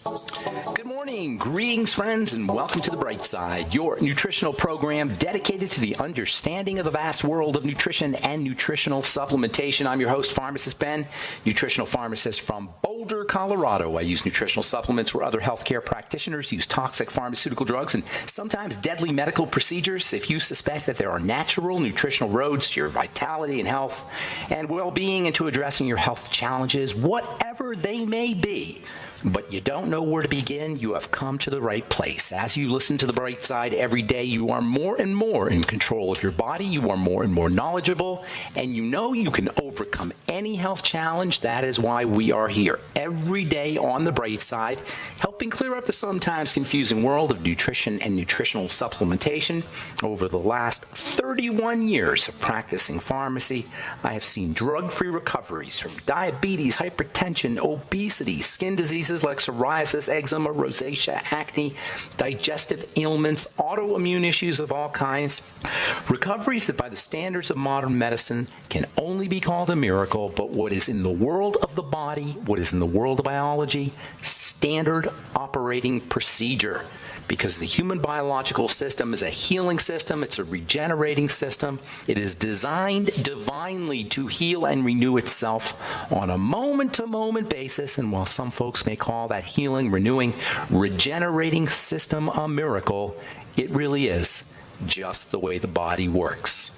Good morning, greetings, friends, and welcome to The Bright Side, your nutritional program dedicated to the understanding of the vast world of nutrition and nutritional supplementation. I'm your host, Pharmacist Ben, nutritional pharmacist from Boulder, Colorado. I use nutritional supplements where other healthcare practitioners use toxic pharmaceutical drugs and sometimes deadly medical procedures. If you suspect that there are natural nutritional roads to your vitality and health and well-being and to addressing your health challenges, whatever they may be, but you don't know where to begin, you have come to the right place. As you listen to The Bright Side every day, you are more and more in control of your body, you are more and more knowledgeable, and you know you can overcome any health challenge. That is why we are here every day on The Bright Side, helping clear up the sometimes confusing world of nutrition and nutritional supplementation. Over the last 31 years of practicing pharmacy, I have seen drug-free recoveries from diabetes, hypertension, obesity, skin diseases like psoriasis, eczema, rosacea, acne, digestive ailments, autoimmune issues of all kinds. Recoveries that by the standards of modern medicine can only be called a miracle, but what is in the world of the body, what is in the world of biology, standard operating procedure. Because the human biological system is a healing system, it's a regenerating system. It is designed divinely to heal and renew itself on a moment-to-moment basis. And while some folks may call that healing, renewing, regenerating system a miracle, it really is just the way the body works.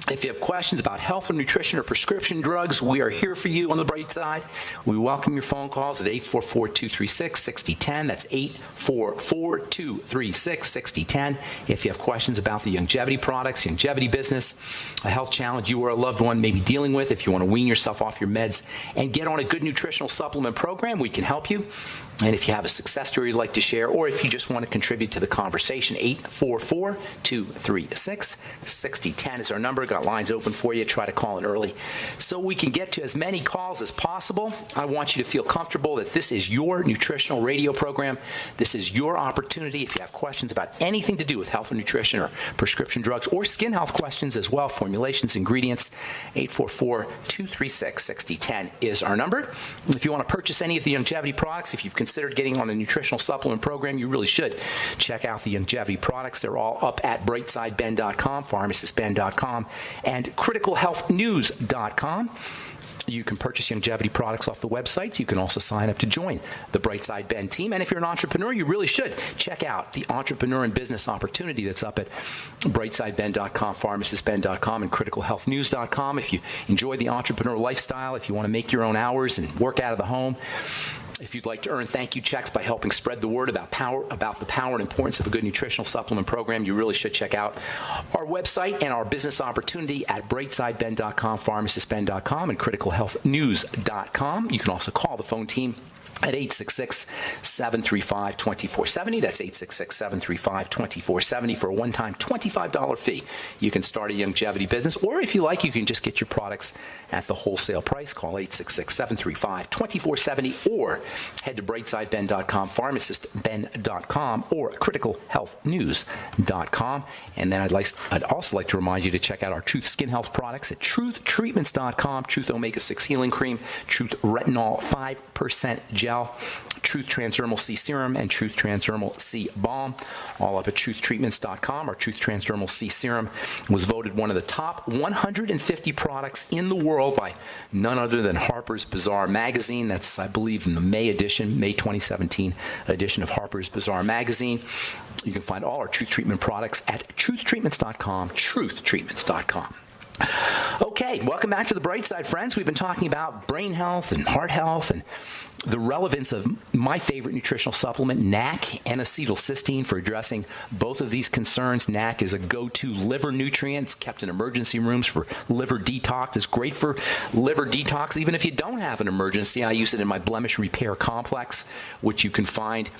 If you have questions about health or nutrition or prescription drugs, we are here for you on The Bright Side. We welcome your phone calls at 844-236-6010. That's 844-236-6010. If you have questions about the longevity products, longevity business, a health challenge you or a loved one may be dealing with, if you want to wean yourself off your meds and get on a good nutritional supplement program, we can help you. And if you have a success story you'd like to share, or if you just want to contribute to the conversation, 844-236-6010 is our number. Got lines open for you. Try to call in early so we can get to as many calls as possible. I want you to feel comfortable that this is your nutritional radio program. This is your opportunity. If you have questions about anything to do with health and nutrition or prescription drugs or skin health questions as well, formulations, ingredients, 844-236-6010 is our number. If you want to purchase any of the longevity products, if you've considered getting on a nutritional supplement program, you really should check out the longevity products. They're all up at brightsideben.com, pharmacistben.com, and criticalhealthnews.com. You can purchase longevity products off the websites. You can also sign up to join the Brightside Ben team. And if you're an entrepreneur, you really should check out the entrepreneur and business opportunity that's up at brightsideben.com, pharmacistben.com, and criticalhealthnews.com. If you enjoy the entrepreneur lifestyle, if you want to make your own hours and work out of the home, if you'd like to earn thank you checks by helping spread the word about the power and importance of a good nutritional supplement program, you really should check out our website and our business opportunity at brightsideben.com, pharmacistben.com, and criticalhealthnews.com. You can also call the phone team at 866-735-2470. That's 866-735-2470 for a one-time $25 fee. You can start a longevity business, or if you like, you can just get your products at the wholesale price. Call 866-735-2470 or head to brightsideben.com, pharmacistben.com, or criticalhealthnews.com. And then I'd also like to remind you to check out our Truth Skin Health products at truthtreatments.com, Truth Omega-6 Healing Cream, Truth Retinol 5% Gel, Truth Transdermal C Serum, and Truth Transdermal C Balm, all up at truthtreatments.com. Our Truth Transdermal C Serum was voted one of the top 150 products in the world by none other than Harper's Bazaar magazine. That's, I believe, in the May 2017 edition of Harper's Bazaar magazine. You can find all our Truth Treatment products at truthtreatments.com, truthtreatments.com. Okay, welcome back to The Bright Side, friends. We've been talking about brain health and heart health and the relevance of my favorite nutritional supplement, NAC, N-acetylcysteine, for addressing both of these concerns. NAC is a go-to liver nutrient. It's kept in emergency rooms for liver detox. It's great for liver detox even if you don't have an emergency. I use it in my blemish repair complex, which you can find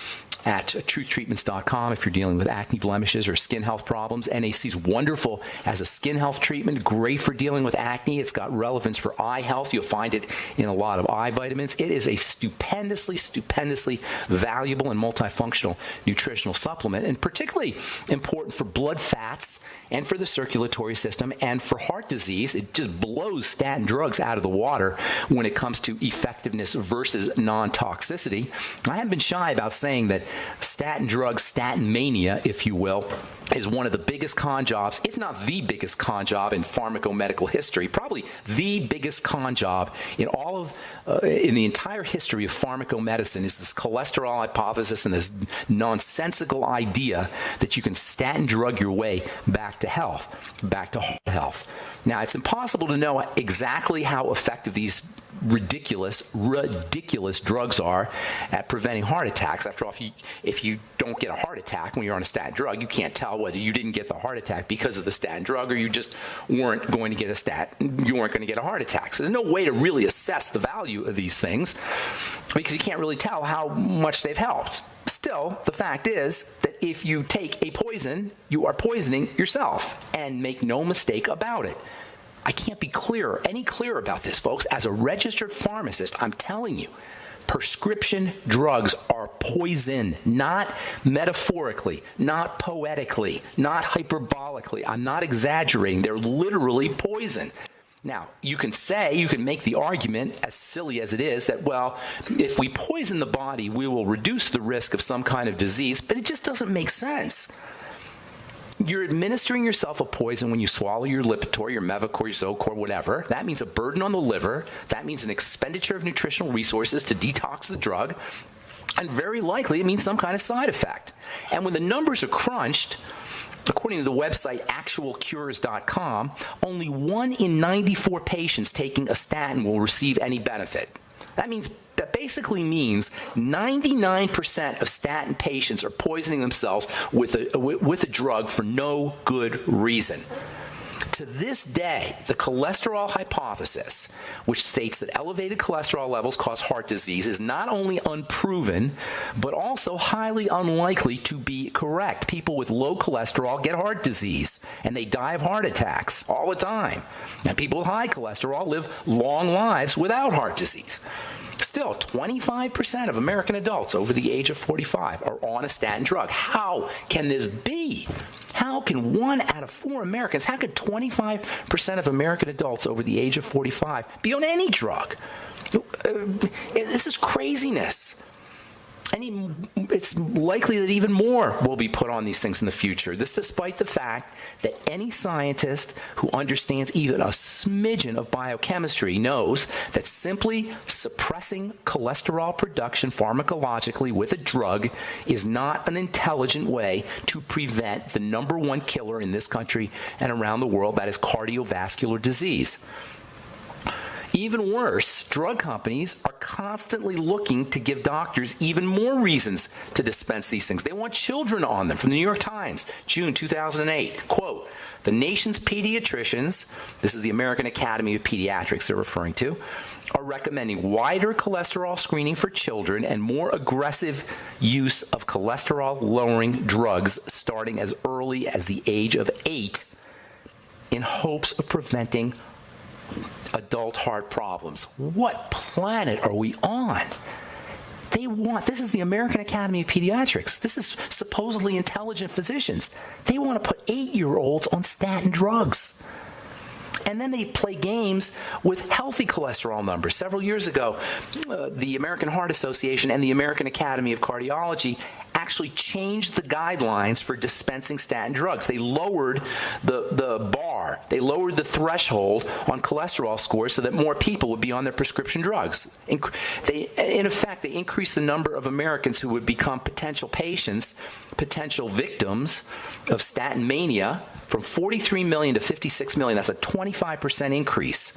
at truthtreatments.com if you're dealing with acne, blemishes, or skin health problems. NAC is wonderful as a skin health treatment, great for dealing with acne. It's got relevance for eye health. You'll find it in a lot of eye vitamins. It is a stupendously valuable and multifunctional nutritional supplement, and particularly important for blood fats and for the circulatory system and for heart disease. It just blows statin drugs out of the water when it comes to effectiveness versus non-toxicity. I haven't been shy about saying that statin drugs, statin mania, if you will, is one of the biggest con jobs, if not the biggest con job in pharmacomedical history, probably the biggest con job in all of, in the entire history of pharmacomedicine, is this cholesterol hypothesis and this nonsensical idea that you can statin drug your way back to health, back to health. Now, it's impossible to know exactly how effective these ridiculous drugs are at preventing heart attacks. After all, if you don't get a heart attack when you're on a statin drug, you can't tell whether you didn't get the heart attack because of the statin drug or you just weren't going to get a heart attack. So there's no way to really assess the value of these things because you can't really tell how much they've helped. Still, the fact is that if you take a poison, you are poisoning yourself, and make no mistake about it. I can't be any clearer about this, folks. As a registered pharmacist, I'm telling you, prescription drugs are poison, not metaphorically, not poetically, not hyperbolically. I'm not exaggerating. They're literally poison. Now, you can make the argument, as silly as it is, that, well, if we poison the body, we will reduce the risk of some kind of disease, but it just doesn't make sense. You're administering yourself a poison when you swallow your Lipitor, your Mevacor, your Zocor, whatever. That means a burden on the liver. That means an expenditure of nutritional resources to detox the drug. And very likely it means some kind of side effect. And when the numbers are crunched, according to the website actualcures.com, only 1 in 94 patients taking a statin will receive any benefit. That basically means 99% of statin patients are poisoning themselves with a drug for no good reason. To this day, the cholesterol hypothesis, which states that elevated cholesterol levels cause heart disease, is not only unproven, but also highly unlikely to be correct. People with low cholesterol get heart disease, and they die of heart attacks all the time. And people with high cholesterol live long lives without heart disease. Still, 25% of American adults over the age of 45 are on a statin drug. How can this be? How can 1 out of 4 Americans, how could 25% of American adults over the age of 45 be on any drug? This is craziness. And it's likely that even more will be put on these things in the future. This despite the fact that any scientist who understands even a smidgen of biochemistry knows that simply suppressing cholesterol production pharmacologically with a drug is not an intelligent way to prevent the number 1 killer in this country and around the world, that is cardiovascular disease. Even worse, drug companies are constantly looking to give doctors even more reasons to dispense these things. They want children on them. From the New York Times, June 2008, quote, "The nation's pediatricians," this is the American Academy of Pediatrics they're referring to, "are recommending wider cholesterol screening for children and more aggressive use of cholesterol-lowering drugs starting as early as the age of 8 in hopes of preventing adult heart problems." What planet are we on? This is the American Academy of Pediatrics. This is supposedly intelligent physicians. They want to put 8-year-olds on statin drugs. And then they play games with healthy cholesterol numbers. Several years ago, the American Heart Association and the American Academy of Cardiology actually changed the guidelines for dispensing statin drugs. They lowered the bar. They lowered the threshold on cholesterol scores so that more people would be on their prescription drugs. In effect, they increased the number of Americans who would become potential patients, potential victims of statin mania from 43 million to 56 million. That's a 25% increase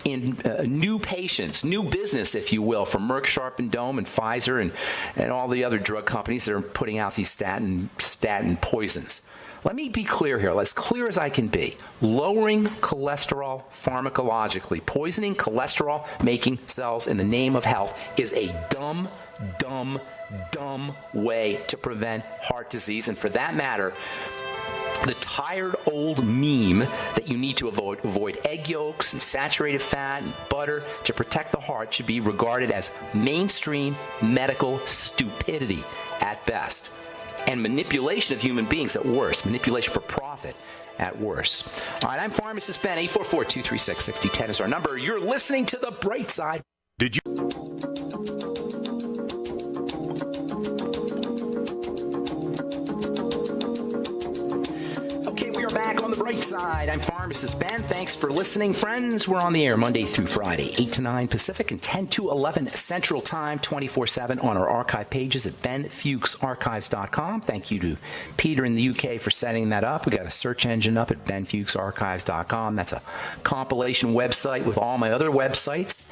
in new patients, new business, if you will, from Merck, Sharp and Dohme and Pfizer and all the other drug companies that are putting out these statin poisons. Let me be clear here, as clear as I can be. Lowering cholesterol pharmacologically, poisoning cholesterol-making cells in the name of health is a dumb way to prevent heart disease. And for that matter, The tired old meme that you need to avoid egg yolks and saturated fat and butter to protect the heart should be regarded as mainstream medical stupidity at best, and manipulation of human beings at worst, manipulation for profit at worst. All right, I'm Pharmacist Ben. 844-236-6010 is our number. You're listening to The Bright Side. Did you? Back on The Bright Side. I'm Pharmacist Ben. Thanks for listening, friends. We're on the air Monday through Friday, 8 to 9 Pacific and 10 to 11 Central Time, 24/7 on our archive pages at benfuchsarchives.com. Thank you to Peter in the UK for setting that up. We got a search engine up at benfuchsarchives.com. That's a compilation website with all my other websites.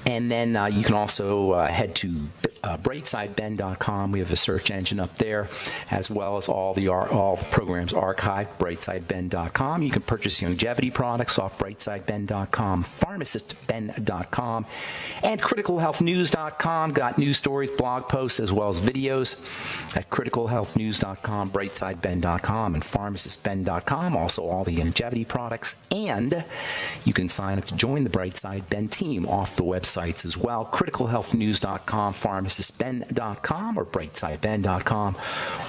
And then you can also head to brightsideben.com. We have a search engine up there, as well as all the programs archived, brightsideben.com. You can purchase longevity products off brightsideben.com, pharmacistben.com, and criticalhealthnews.com. Got news stories, blog posts, as well as videos at criticalhealthnews.com, brightsideben.com, and pharmacistben.com. Also all the longevity products. And you can sign up to join the Brightside Ben team off the websites as well, criticalhealthnews.com, pharmacistben.com, or brightsideben.com,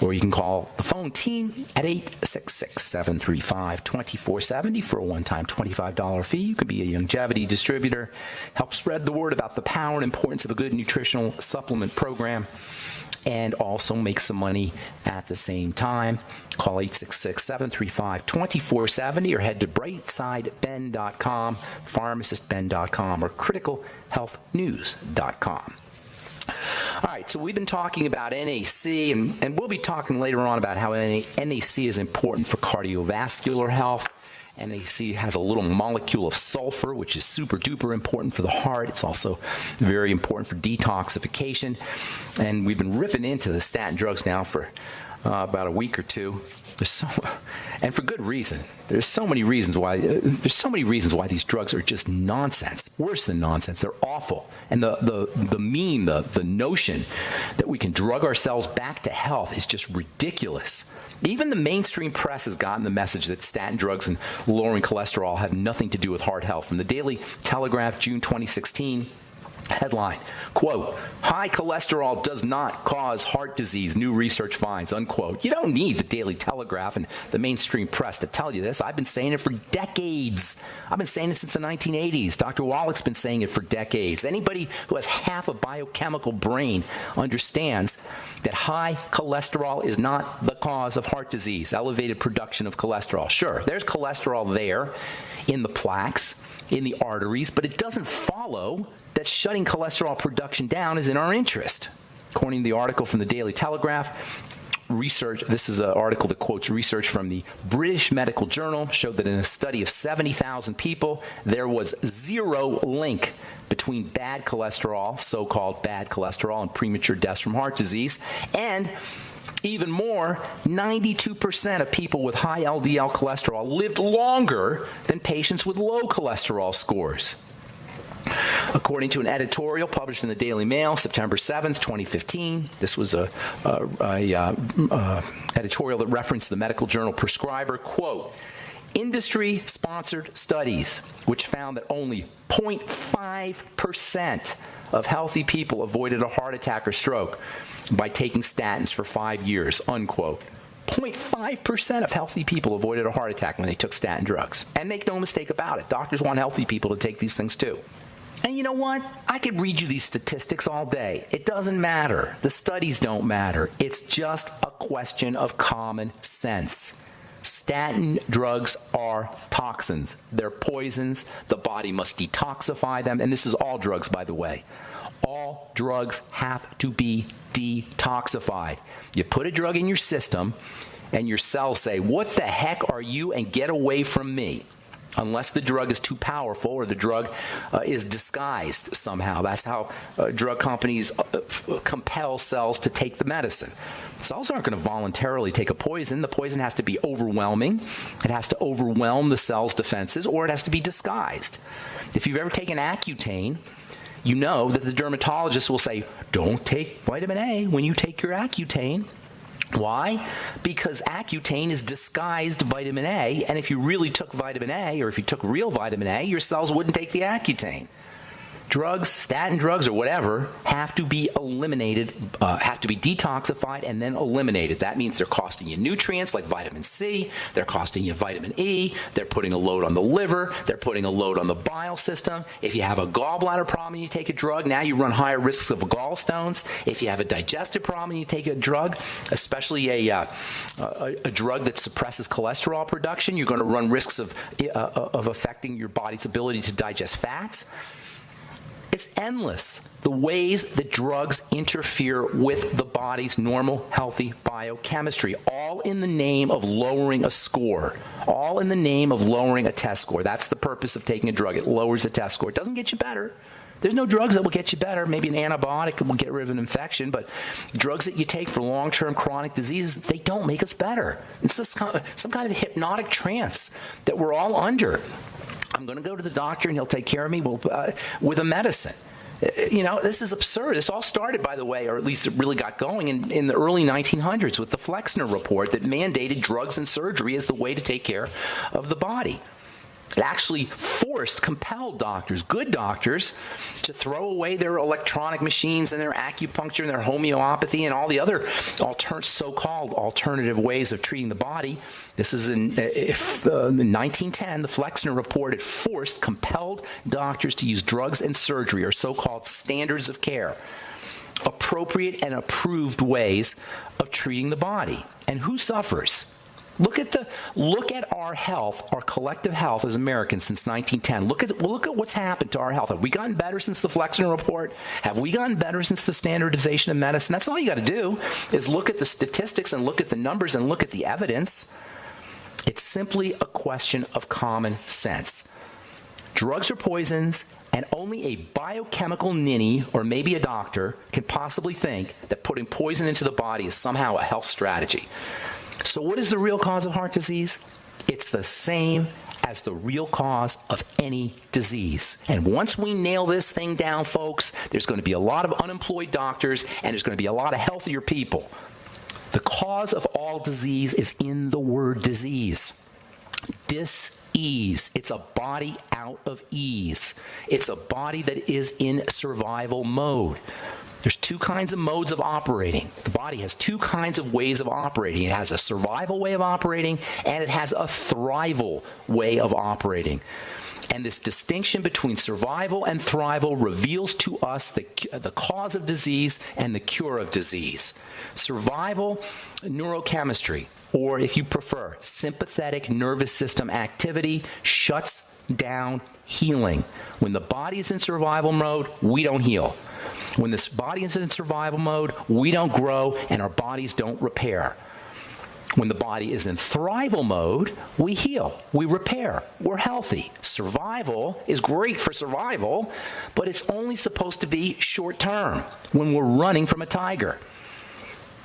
or you can call the phone team at 866-735-2470 for a one-time $25 fee. You can be a longevity distributor, help spread the word about the power and importance of a good nutritional supplement program, and also make some money at the same time. Call 866-735-2470 or head to brightsideben.com, pharmacistben.com, or criticalhealthnews.com. All right, so we've been talking about NAC, and we'll be talking later on about how NAC is important for cardiovascular health. NAC has a little molecule of sulfur, which is super duper important for the heart. It's also very important for detoxification. And we've been ripping into the statin drugs now for about a week or two. And for good reason. There's so many reasons why these drugs are just nonsense. Worse than nonsense. They're awful. And the meme, the notion that we can drug ourselves back to health is just ridiculous. Even the mainstream press has gotten the message that statin drugs and lowering cholesterol have nothing to do with heart health. From the Daily Telegraph, June 2016, headline, quote, "High cholesterol does not cause heart disease, new research finds," unquote. You don't need the Daily Telegraph and the mainstream press to tell you this. I've been saying it for decades. I've been saying it since the 1980s. Dr. Wallach's been saying it for decades. Anybody who has half a biochemical brain understands that high cholesterol is not the cause of heart disease, elevated production of cholesterol. Sure, there's cholesterol there in the plaques, in the arteries, but it doesn't follow that shutting cholesterol production down is in our interest. According to the article from the Daily Telegraph, this is an article that quotes research from the British Medical Journal, showed that in a study of 70,000 people, there was zero link between bad cholesterol, so-called bad cholesterol, and premature deaths from heart disease. And even more, 92% of people with high LDL cholesterol lived longer than patients with low cholesterol scores. According to an editorial published in the Daily Mail, September 7th, 2015, this was a editorial that referenced the medical journal Prescriber, quote, "Industry-sponsored studies which found that only 0.5% of healthy people avoided a heart attack or stroke by taking statins for 5 years," unquote. 0.5% of healthy people avoided a heart attack when they took statin drugs. And make no mistake about it, doctors want healthy people to take these things too. And you know what? I could read you these statistics all day. It doesn't matter. The studies don't matter. It's just a question of common sense. Statin drugs are toxins. They're poisons. The body must detoxify them. And this is all drugs, by the way. All drugs have to be detoxified. You put a drug in your system, and your cells say, "What the heck are you?" and get away from me. Unless the drug is too powerful or the drug is disguised somehow. That's how drug companies compel cells to take the medicine. Cells aren't going to voluntarily take a poison. The poison has to be overwhelming. It has to overwhelm the cell's defenses, or it has to be disguised. If you've ever taken Accutane, you know that the dermatologist will say, "Don't take vitamin A when you take your Accutane." Why? Because Accutane is disguised vitamin A, and if you really took vitamin A, or if you took real vitamin A, your cells wouldn't take the Accutane. Drugs, statin drugs or whatever, have to be eliminated, have to be detoxified and then eliminated. That means they're costing you nutrients like vitamin C, they're costing you vitamin E, they're putting a load on the liver, they're putting a load on the bile system. If you have a gallbladder problem and you take a drug, now you run higher risks of gallstones. If you have a digestive problem and you take a drug, especially a drug that suppresses cholesterol production, you're going to run risks of affecting your body's ability to digest fats. It's endless, the ways that drugs interfere with the body's normal, healthy biochemistry, all in the name of lowering a score, all in the name of lowering a test score. That's the purpose of taking a drug. It lowers a test score. It doesn't get you better. There's no drugs that will get you better. Maybe an antibiotic will get rid of an infection, but drugs that you take for long-term chronic diseases, they don't make us better. It's just some kind of hypnotic trance that we're all under. I'm going to go to the doctor and he'll take care of me with a medicine. You know, this is absurd. This all started, by the way, or at least it really got going in the early 1900s with the Flexner Report that mandated drugs and surgery as the way to take care of the body. It actually compelled doctors, good doctors, to throw away their electronic machines and their acupuncture and their homeopathy and all the other so-called alternative ways of treating the body. This is in 1910, the Flexner Report had compelled doctors to use drugs and surgery, or so-called standards of care, appropriate and approved ways of treating the body. And who suffers? Look at our health, our collective health as Americans since 1910. Look at what's happened to our health. Have we gotten better since the Flexner Report? Have we gotten better since the standardization of medicine? That's all you got to do is look at the statistics and look at the numbers and look at the evidence. It's simply a question of common sense. Drugs are poisons, and only a biochemical ninny or maybe a doctor can possibly think that putting poison into the body is somehow a health strategy. So what is the real cause of heart disease? It's the same as the real cause of any disease. And once we nail this thing down, folks, there's going to be a lot of unemployed doctors and there's going to be a lot of healthier people. The cause of all disease is in the word disease. Dis-ease. It's a body out of ease. It's a body that is in survival mode. There's two kinds of modes of operating. The body has two kinds of ways of operating. It has a survival way of operating, and it has a thrival way of operating. And this distinction between survival and thrival reveals to us the cause of disease and the cure of disease. Survival neurochemistry, or if you prefer, sympathetic nervous system activity, shuts down healing. When the body is in survival mode, we don't heal. When this body is in survival mode, we don't grow and our bodies don't repair. When the body is in thrival mode, we heal, we repair, we're healthy. Survival is great for survival, but it's only supposed to be short term when we're running from a tiger.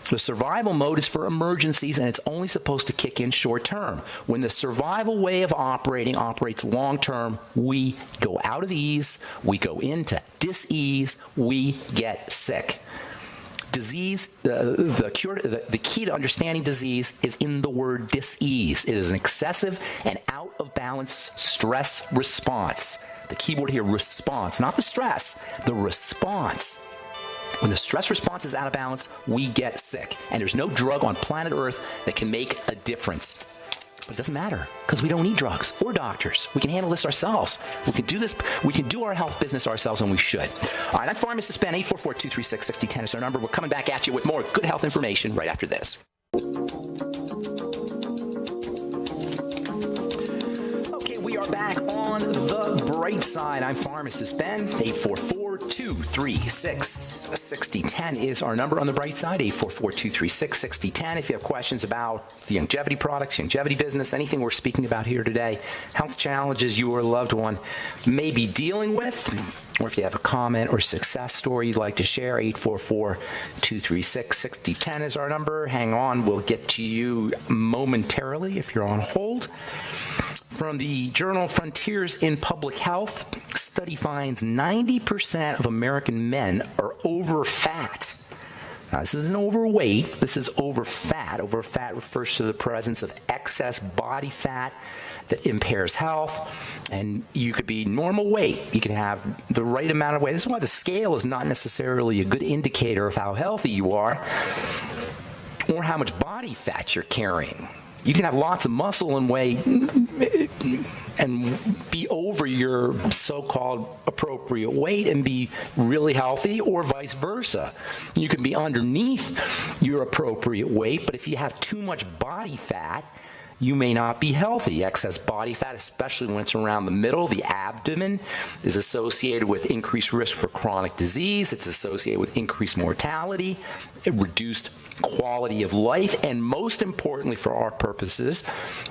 The survival mode is for emergencies, and it's only supposed to kick in short term. When the survival way of operating operates long term, we go out of ease, we go into dis-ease, we get sick. Disease, the key to understanding disease is in the word dis-ease. It is an excessive and out of balance stress response. The key word here, response, not the stress, the response. When the stress response is out of balance, we get sick. And there's no drug on planet Earth that can make a difference. But it doesn't matter, because we don't need drugs or doctors. We can handle this ourselves. We can do this. We can do our health business ourselves, and we should. All right, I'm Pharmacist Ben. 844-236-6010 is our number. We're coming back at you with more good health information right after this. We are back on the bright side. I'm Pharmacist Ben. 844-236-6010 is our number on the bright side. 844-236-6010. If you have questions about the longevity products, longevity business, anything we're speaking about here today, health challenges you or a loved one may be dealing with, or if you have a comment or success story you'd like to share, 844-236-6010 is our number. Hang on, we'll get to you momentarily if you're on hold. From the journal Frontiers in Public Health, study finds 90% of American men are over fat. Now, this isn't overweight. This is overfat. Overfat refers to the presence of excess body fat that impairs health. And you could be normal weight. You can have the right amount of weight. This is why the scale is not necessarily a good indicator of how healthy you are or how much body fat you're carrying. You can have lots of muscle and weight and be over your so-called appropriate weight and be really healthy, or vice versa. You can be underneath your appropriate weight, but if you have too much body fat, you may not be healthy. Excess body fat, especially when it's around the middle, the abdomen, is associated with increased risk for chronic disease. It's associated with increased mortality, reduced quality of life, and most importantly for our purposes,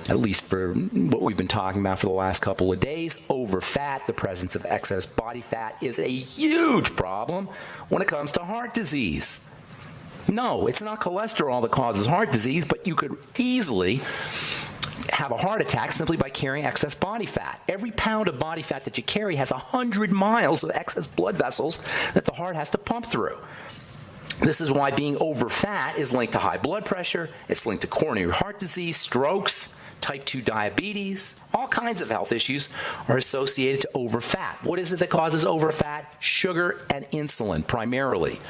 at least for what we've been talking about for the last couple of days, overfat, the presence of excess body fat, is a huge problem when it comes to heart disease. No, it's not cholesterol that causes heart disease, but you could easily have a heart attack simply by carrying excess body fat. Every pound of body fat that you carry has 100 miles of excess blood vessels that the heart has to pump through. This is why being overfat is linked to high blood pressure. It's linked to coronary heart disease, strokes, type 2 diabetes. All kinds of health issues are associated to overfat. What is it that causes overfat? Sugar and insulin, primarily.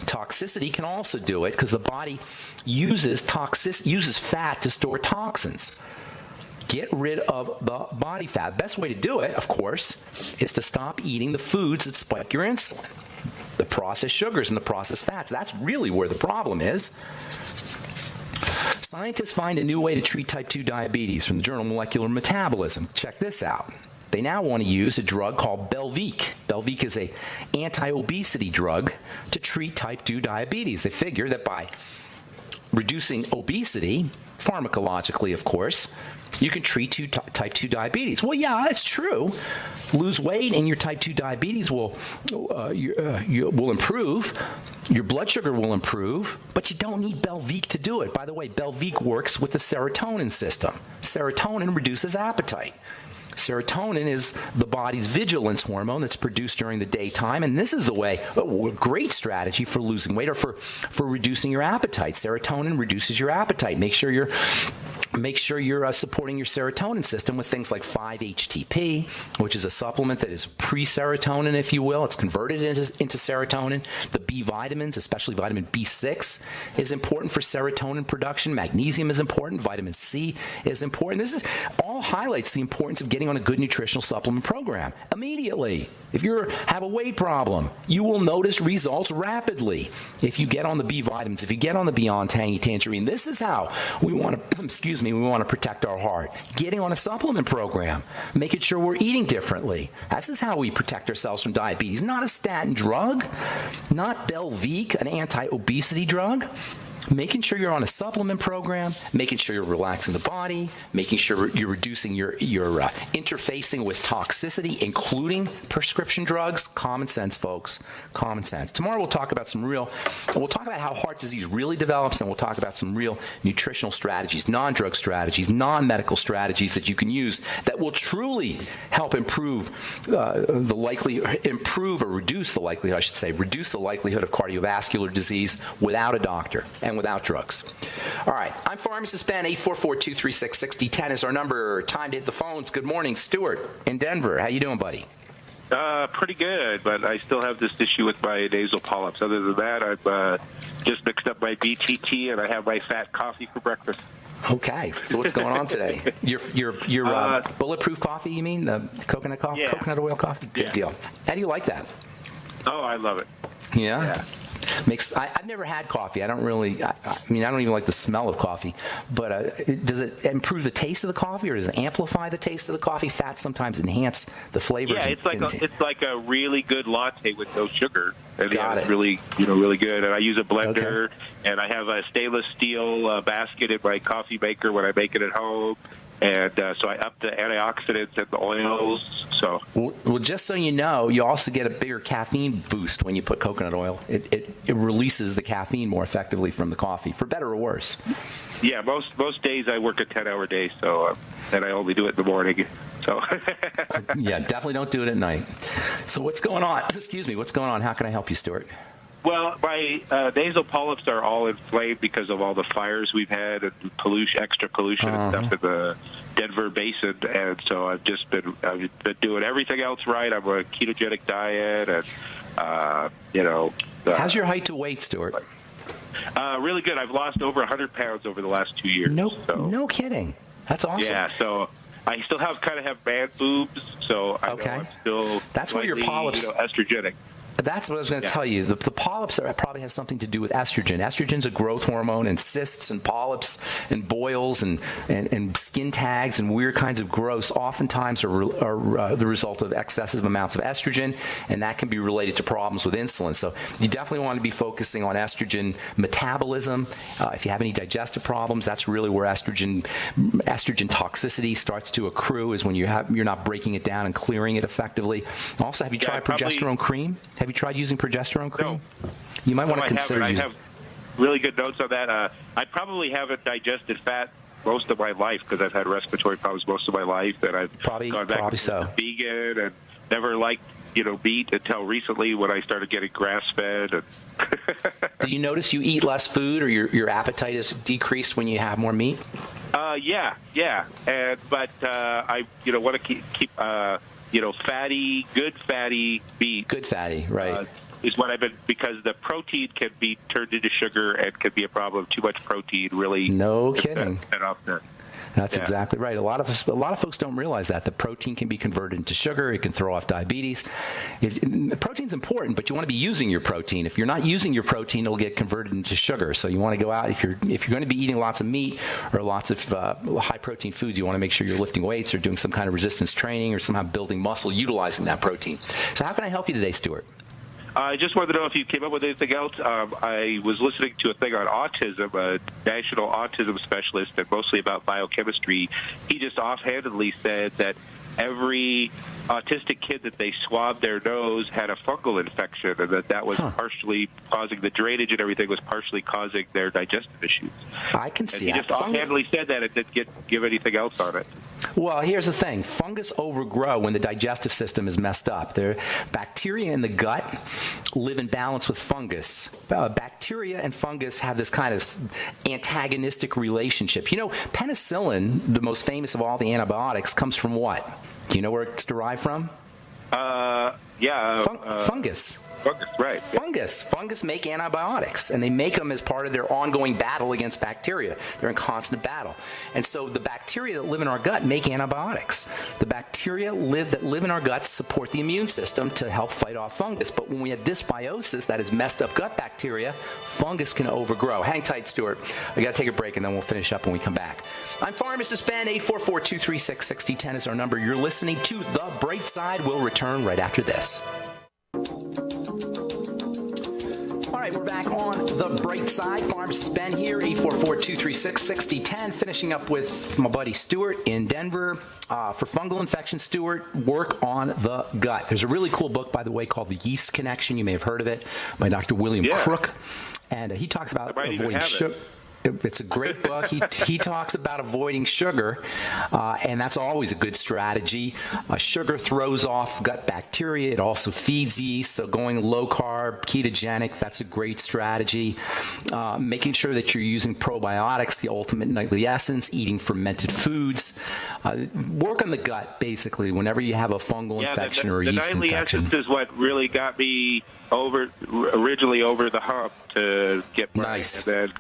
Toxicity can also do it because the body uses fat to store toxins. Get rid of the body fat. Best way to do it, of course, is to stop eating the foods that spike your insulin. The processed sugars and the processed fats. That's really where the problem is. Scientists find a new way to treat type 2 diabetes from the journal Molecular Metabolism. Check this out. They now want to use a drug called Belviq. Belviq is an anti-obesity drug to treat type 2 diabetes. They figure that by reducing obesity, pharmacologically, of course, you can treat type 2 diabetes. Well, yeah, it's true. Lose weight and your type 2 diabetes will improve. Your blood sugar will improve, but you don't need Belviq to do it. By the way, Belviq works with the serotonin system. Serotonin reduces appetite. Serotonin is the body's vigilance hormone that's produced during the daytime, and this is a great strategy for losing weight or for reducing your appetite. Serotonin reduces your appetite. Make sure you're supporting your serotonin system with things like 5-HTP, which is a supplement that is pre-serotonin, if you will. It's converted into serotonin. The B vitamins, especially vitamin B6, is important for serotonin production. Magnesium is important. Vitamin C is important. This all highlights the importance of getting on a good nutritional supplement program immediately. If you have a weight problem, you will notice results rapidly if you get on the B vitamins, if you get on the Beyond Tangy Tangerine. This is how we want to protect our heart. Getting on a supplement program, making sure we're eating differently. This is how we protect ourselves from diabetes. Not a statin drug, not Belviq, an anti-obesity drug. Making sure you're on a supplement program, making sure you're relaxing the body, making sure you're reducing your interfacing with toxicity, including prescription drugs. Common sense, folks. Common sense. Tomorrow we'll talk about how heart disease really develops, and we'll talk about some real nutritional strategies, non-drug strategies, non-medical strategies that you can use that will truly help reduce the likelihood of cardiovascular disease without a doctor and without drugs. All right. I'm Pharmacist Ben. 844-236-6010 is our number. Time to hit the phones. Good morning, Stuart in Denver. How you doing, buddy? Pretty good, but I still have this issue with my nasal polyps. Other than that, I've just mixed up my BTT and I have my fat coffee for breakfast. Okay. So what's going on today? Your bulletproof coffee, you mean? The coconut coffee? Yeah. Coconut oil coffee? Good deal. How do you like that? Oh, I love it. Yeah? I've never had coffee. I don't even like the smell of coffee. But does it improve the taste of the coffee, or does it amplify the taste of the coffee? Fats sometimes enhance the flavors. Yeah, it's like a really good latte with no sugar. And Got it. It's really good. And I use a blender, and I have a stainless steel basket in my coffee maker when I make it at home. And so I up the antioxidants and the oils. So well, just so you know, you also get a bigger caffeine boost when you put coconut oil. It releases the caffeine more effectively from the coffee, for better or worse. Yeah, most days I work a 10-hour day, so and I only do it in the morning. So yeah, definitely don't do it at night. So what's going on? Excuse me, what's going on? How can I help you, Stuart? Well, my nasal polyps are all inflamed because of all the fires we've had and extra pollution and stuff in the Denver basin, and so I've been doing everything else right. I'm on a ketogenic diet, and how's your height to weight, Stuart? Really good. I've lost over 100 pounds over the last 2 years. No kidding. That's awesome. Yeah, so I still have man boobs, so I know I'm still that's where your polyps estrogenic. That's what I was going to tell you. The polyps probably have something to do with estrogen. Estrogen's a growth hormone, and cysts and polyps and boils and skin tags and weird kinds of growths oftentimes are the result of excessive amounts of estrogen, and that can be related to problems with insulin. So you definitely want to be focusing on estrogen metabolism. If you have any digestive problems, that's really where estrogen toxicity starts to accrue, is when you're not breaking it down and clearing it effectively. Also, have you tried progesterone cream? Have you tried using progesterone cream? No. You might want to consider using. I have really good notes on that. I probably haven't digested fat most of my life because I've had respiratory problems most of my life, and I've gone back to vegan and never liked meat until recently when I started getting grass-fed. And Do you notice you eat less food, or your appetite is decreased when you have more meat? Yeah. But I want to keep good fatty meat. Good fatty, right. Is what I've been, because the protein can be turned into sugar and can be a problem. Too much protein really. No kidding. That's exactly right. A lot of folks don't realize that the protein can be converted into sugar. It can throw off diabetes. Protein's important, but you want to be using your protein. If you're not using your protein, it'll get converted into sugar. So you want to go out, if you're going to be eating lots of meat or lots of high protein foods, you want to make sure you're lifting weights or doing some kind of resistance training or somehow building muscle utilizing that protein. So how can I help you today, Stuart? I just wanted to know if you came up with anything else. I was listening to a thing on autism, a national autism specialist, and mostly about biochemistry. He just offhandedly said that every autistic kid that they swabbed their nose had a fungal infection, and that was partially causing the drainage, and everything was partially causing their digestive issues. I can see that. He just offhandedly said that. It didn't give anything else on it. Well, here's the thing. Fungus overgrow when the digestive system is messed up. The bacteria in the gut live in balance with fungus. Bacteria and fungus have this kind of antagonistic relationship. Penicillin, the most famous of all the antibiotics, comes from what? Do you know where it's derived from? Fungus. Fungus, right. Fungus make antibiotics, and they make them as part of their ongoing battle against bacteria. They're in constant battle. And so the bacteria that live in our gut make antibiotics. The bacteria that live in our guts support the immune system to help fight off fungus. But when we have dysbiosis, that is messed up gut bacteria, fungus can overgrow. Hang tight, Stuart. I got to take a break, and then we'll finish up when we come back. I'm Pharmacist Ben. 844-236-6010 is our number. You're listening to The Bright Side. We'll return right after this. All right, we're back on The Bright Side. Pharmacist Ben here, 844-236-6010. Finishing up with my buddy Stuart in Denver. For fungal infection, Stuart, work on the gut. There's a really cool book, by the way, called The Yeast Connection. You may have heard of it, by Dr. William Crook. And he talks about avoiding sugar. It's a great book. He talks about avoiding sugar, and that's always a good strategy. Sugar throws off gut bacteria. It also feeds yeast, so going low-carb, ketogenic, that's a great strategy. Making sure that you're using probiotics, the ultimate nightly essence, eating fermented foods. Work on the gut, basically, whenever you have a fungal infection or a yeast infection. The nightly essence is what really got me originally over the hump to get right. Nice. And then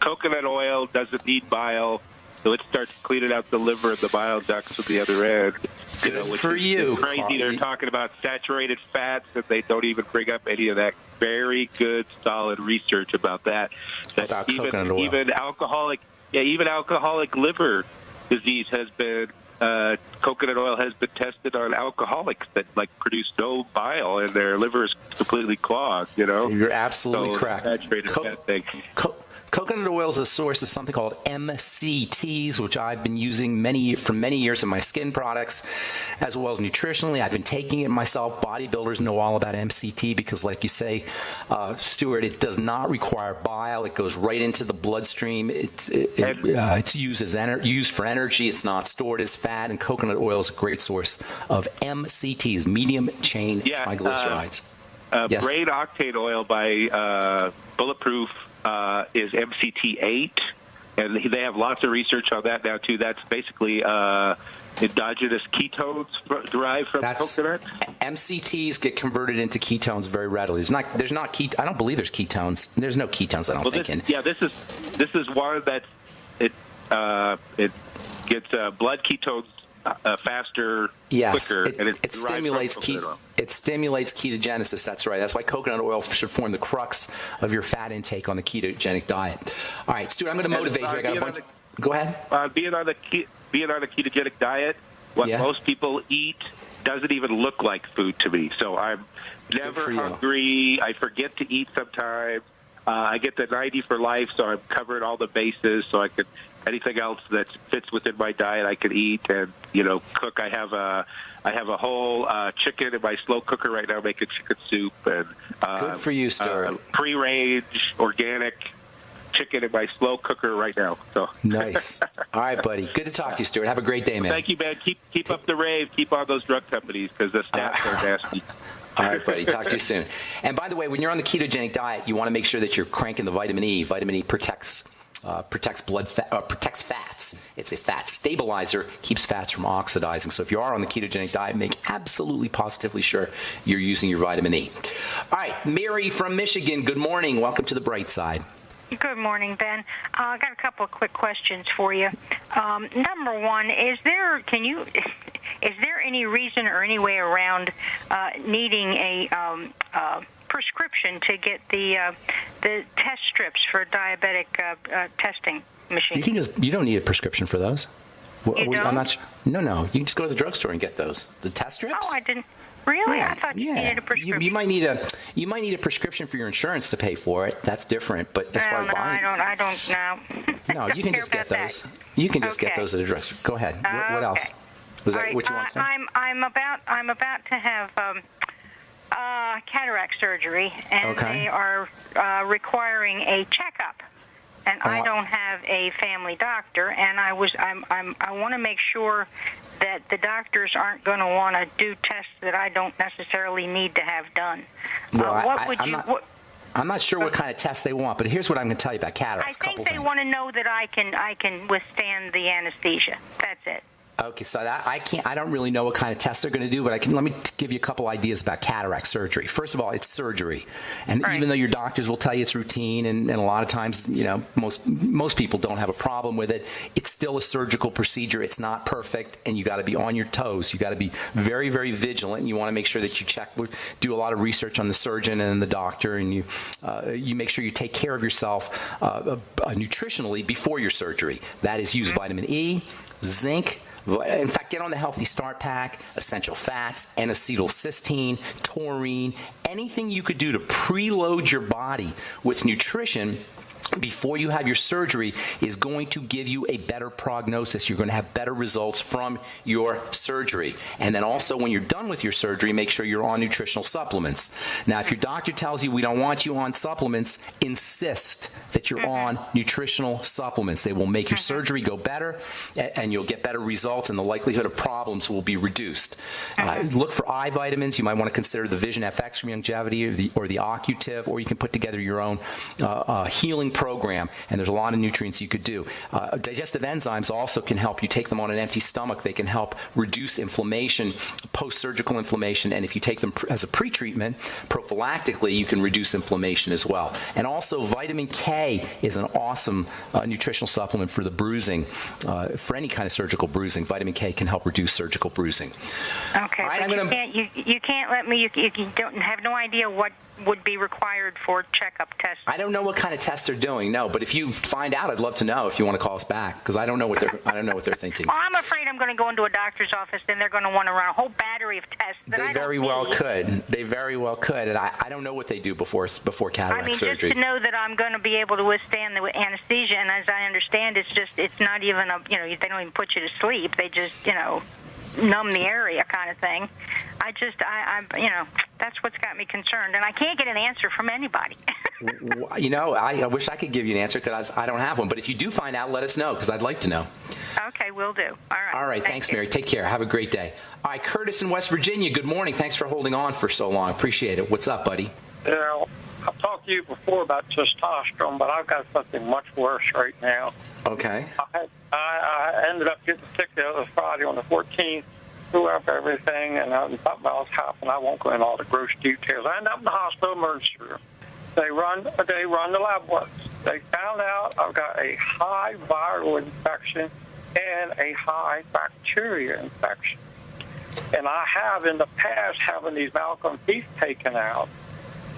coconut oil doesn't need bile, so it starts cleaning out the liver and the bile ducts at the other end. Good for you. Crazy. They're talking about saturated fats, and they don't even bring up any of that very good, solid research about that. About coconut oil. Even alcoholic liver disease has been. Coconut oil has been tested on alcoholics that produce no bile, and their liver is completely clogged. You're absolutely correct. Saturated fat thing. Coconut oil is a source of something called MCTs, which I've been using for many years in my skin products, as well as nutritionally. I've been taking it myself. Bodybuilders know all about MCT because, like you say, Stuart, it does not require bile. It goes right into the bloodstream. It's used for energy. It's not stored as fat, and coconut oil is a great source of MCTs, medium chain triglycerides. Yes. Brain octane oil by Bulletproof is MCT8, and they have lots of research on that now too. That's basically endogenous ketones derived from coconut. MCTs get converted into ketones very readily. I don't believe there's ketones. There's no ketones. I don't think. This is one that it gets blood ketones faster, quicker, and it stimulates ketogenesis. That's right. That's why coconut oil should form the crux of your fat intake on the ketogenic diet. All right, Stuart, I'm going to motivate you. I got a bunch. Go ahead. Being on a ketogenic diet, what most people eat doesn't even look like food to me. So I'm never hungry. I forget to eat sometimes. I get the 90 for life, so I'm covering all the bases. So I could anything else that fits within my diet, I could eat and cook. I have a whole chicken in my slow cooker right now, making chicken soup and good for you, Stuart. Free-range organic chicken in my slow cooker right now. So nice. All right, buddy. Good to talk to you, Stuart. Have a great day, man. Thank you, man. Keep up the rave. Keep on those drug companies because the stats are nasty. All right, buddy. Talk to you soon. And by the way, when you're on the ketogenic diet, you want to make sure that you're cranking the vitamin E. Vitamin E protects blood fat, protects fats. It's a fat stabilizer, keeps fats from oxidizing. So if you are on the ketogenic diet, make absolutely positively sure you're using your vitamin E. All right, Mary from Michigan. Good morning. Welcome to the bright side. Good morning, Ben. I got a couple of quick questions for you. Number one, is there any reason or any way around needing a prescription to get the test strips for diabetic testing machine? You don't need a prescription for those. You don't? I'm not. No. You can just go to the drugstore and get those. The test strips. Oh, I didn't. Really? Yeah, I thought you needed a prescription. You might need a prescription for your insurance to pay for it. That's different. But as far as buying, I don't know. No, you can just get those. You can just get those at a drugstore. Go ahead. What else? Was that what you want to know? I'm about to have cataract surgery, and they are requiring a checkup. And I don't have a family doctor, and I want to make sure that the doctors aren't going to want to do tests that I don't necessarily need to have done. Well, I'm not sure what kind of tests they want, but here's what I'm going to tell you about cataracts. I think they want to know that I can withstand the anesthesia. That's it. Okay, so I don't really know what kind of tests they're going to do, but let me give you a couple ideas about cataract surgery. First of all, it's surgery, and even though your doctors will tell you it's routine, and a lot of times, most people don't have a problem with it, it's still a surgical procedure. It's not perfect, and you got to be on your toes. You got to be very, very vigilant. You want to make sure that you do a lot of research on the surgeon and the doctor, and you make sure you take care of yourself nutritionally before your surgery. That is, use vitamin E, zinc. In fact, get on the Healthy Start Pack, essential fats, N-acetylcysteine, taurine, anything you could do to preload your body with nutrition before you have your surgery is going to give you a better prognosis. You're going to have better results from your surgery. And then also, when you're done with your surgery, make sure you're on nutritional supplements. Now, if your doctor tells you we don't want you on supplements, insist that you're on nutritional supplements. They will make your surgery go better, and you'll get better results, and the likelihood of problems will be reduced. Look for eye vitamins. You might want to consider the Vision FX from Longevity or the Occutive, or you can put together your own healing program, and there's a lot of nutrients you could do. Digestive enzymes also can help. You take them on an empty stomach, they can help reduce inflammation, post-surgical inflammation, and if you take them as a pre-treatment, prophylactically, you can reduce inflammation as well. And also, vitamin K is an awesome nutritional supplement for the bruising, for any kind of surgical bruising. Vitamin K can help reduce surgical bruising. Okay, right, but you can't let me, you don't have no idea what would be required for checkup tests. I don't know what kind of tests they're doing, no. But if you find out, I'd love to know if you want to call us back, because I don't know what they're thinking. Well, I'm afraid I'm going to go into a doctor's office, and they're going to want to run a whole battery of tests. They very well could. They very well could, and I don't know what they do before cataract surgery. Just to know that I'm going to be able to withstand the anesthesia, and as I understand, it's not even they don't even put you to sleep. They just numb the area kind of thing. that's what's got me concerned, and I can't get an answer from anybody. I wish I could give you an answer because I don't have one. But if you do find out, let us know because I'd like to know. Okay, will do. All right. Thanks, Mary. Take care. Have a great day. All right, Curtis in West Virginia. Good morning. Thanks for holding on for so long. Appreciate it. What's up, buddy? Yeah, I've talked to you before about testosterone, but I've got something much worse right now. Okay. I ended up getting sick the other Friday on the 14th, threw up everything, and I thought about what's happened. I won't go into all the gross details. I ended up in the hospital emergency room. They run the lab work. They found out I've got a high viral infection and a high bacteria infection. And I have in the past having these Malcolm teeth taken out.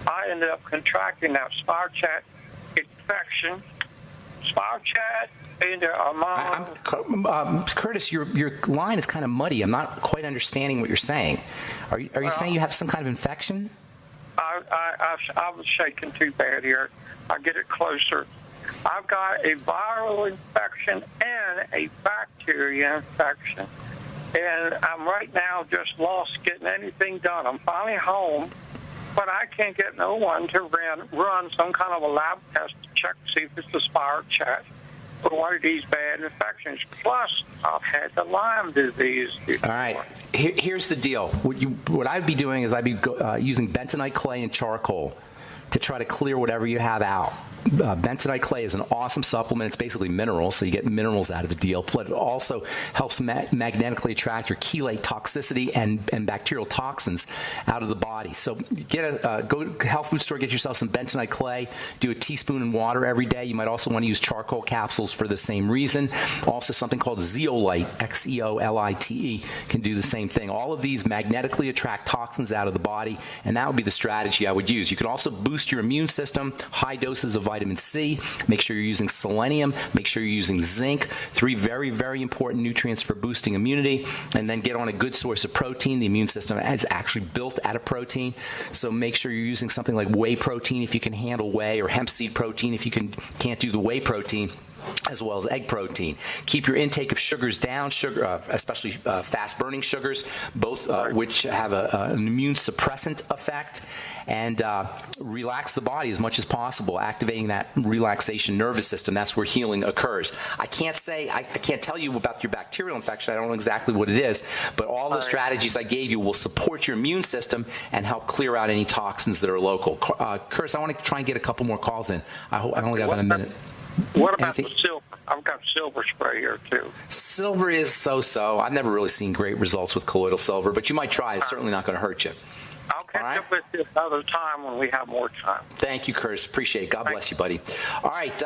I ended up contracting that spiral chat infection. Spiral chat into Curtis, your line is kind of muddy. I'm not quite understanding what you're saying. Are you saying you have some kind of infection? I was shaking too bad here. I'll get it closer. I've got a viral infection and a bacteria infection. And I'm right now just lost getting anything done. I'm finally home, but I can't get no one to run some kind of a lab test to check to see if it's the spiral chat or one of these bad infections. Plus, I've had the Lyme disease before. All right. Here's the deal. What I'd be doing is I'd be using bentonite clay and charcoal to try to clear whatever you have out. Bentonite clay is an awesome supplement. It's basically minerals, so you get minerals out of the deal. But it also helps magnetically attract or chelate toxicity and bacterial toxins out of the body. So go to health food store, get yourself some bentonite clay. Do a teaspoon in water every day. You might also want to use charcoal capsules for the same reason. Also, something called zeolite, Xeolite, can do the same thing. All of these magnetically attract toxins out of the body, and that would be the strategy I would use. You can also boost your immune system. High doses of vitamin C. Make sure you're using selenium. Make sure you're using zinc. 3 very, very important nutrients for boosting immunity. And then get on a good source of protein. The immune system is actually built out of protein. So make sure you're using something like whey protein if you can handle whey, or hemp seed protein if you can't do the whey protein, as well as egg protein. Keep your intake of sugars down, especially fast-burning sugars, both which have an immune suppressant effect, and relax the body as much as possible, activating that relaxation nervous system. That's where healing occurs. I can't tell you about your bacterial infection. I don't know exactly what it is, but all the strategies I gave you will support your immune system and help clear out any toxins that are local. Curtis, I want to try and get a couple more calls in. I only got about a minute. What about the silver? I've got silver spray here, too. Silver is so-so. I've never really seen great results with colloidal silver, but you might try. It's certainly not going to hurt you. I'll catch up with you another time when we have more time. Thank you, Curtis. Appreciate it. God bless you, buddy. All right,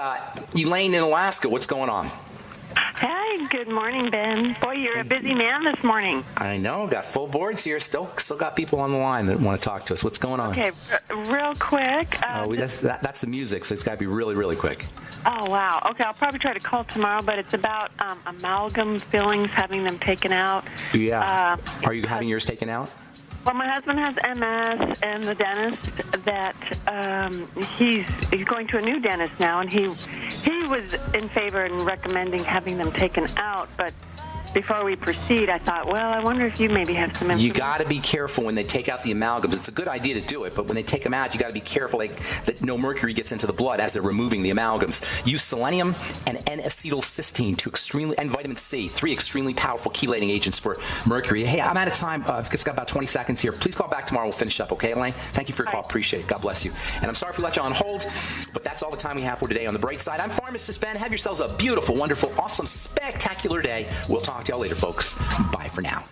Elaine in Alaska, what's going on? Hi, good morning, Ben. Boy, you're a busy man this morning. I know. Got full boards here. Still got people on the line that want to talk to us. What's going on? Okay, real quick. That's the music, so it's got to be really, really quick. Oh, wow. Okay, I'll probably try to call tomorrow, but it's about amalgam fillings, having them taken out. Yeah. Are you having yours taken out? Well, my husband has MS, and the dentist that he's going to a new dentist now, and he was in favor and recommending having them taken out, but before we proceed, I thought, well, I wonder if you maybe have some information. You got to be careful when they take out the amalgams. It's a good idea to do it, but when they take them out, you got to be careful that no mercury gets into the blood as they're removing the amalgams. Use selenium and N-acetylcysteine and vitamin C, 3 extremely powerful chelating agents for mercury. Hey, I'm out of time. I've just got about 20 seconds here. Please call back tomorrow. We'll finish up, okay, Elaine? Thank you for your call. Appreciate it. God bless you. And I'm sorry if we let you on hold, but that's all the time we have for today on The Bright Side. I'm Pharmacist Ben. Have yourselves a beautiful, wonderful, awesome, spectacular day. We'll talk to y'all later, folks. Bye for now.